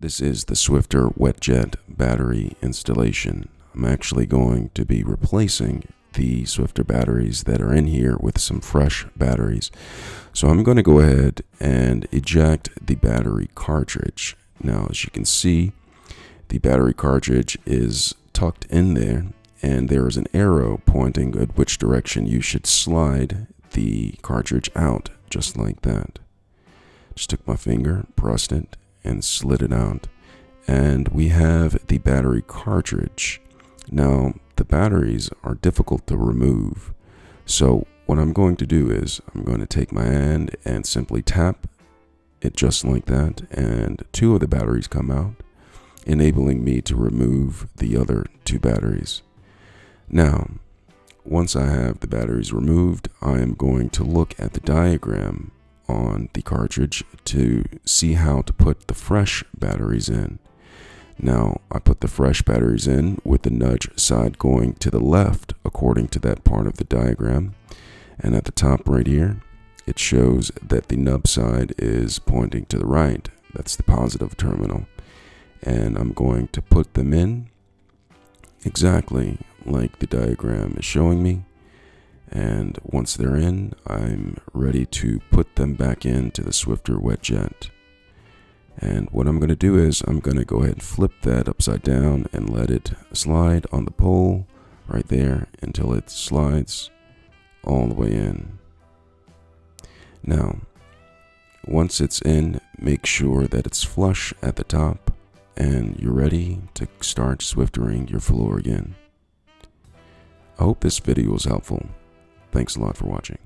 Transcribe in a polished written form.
This is the Swiffer Wet Jet battery installation. I'm actually going to be replacing the Swiffer batteries that are in here with some fresh batteries. So I'm going to go ahead and eject the battery cartridge. Now, as you can see, the battery cartridge is tucked in there, and there is an arrow pointing at which direction you should slide the cartridge out, just like that. Just took my finger, pressed it, and slid it out, and we have the battery cartridge. Now, the batteries are difficult to remove, so what I'm going to do is I'm going to take my hand and simply tap it just like that, and two of the batteries come out, enabling me to remove the other two batteries. Now, once I have the batteries removed, I am going to look at the diagram on the cartridge to see how to put the fresh batteries in. Now, I put the fresh batteries in with the nudge side going to the left according to that part of the diagram, and at the top right here it shows that the nub side is pointing to the right. That's the positive terminal, and I'm going to put them in exactly like the diagram is showing me. And once they're in, I'm ready to put them back into the Swiffer Wet Jet. And what I'm going to do is I'm going to go ahead and flip that upside down and let it slide on the pole right there until it slides all the way in. Now, once it's in, make sure that it's flush at the top and you're ready to start Swiftering your floor again. I hope this video was helpful. Thanks a lot for watching.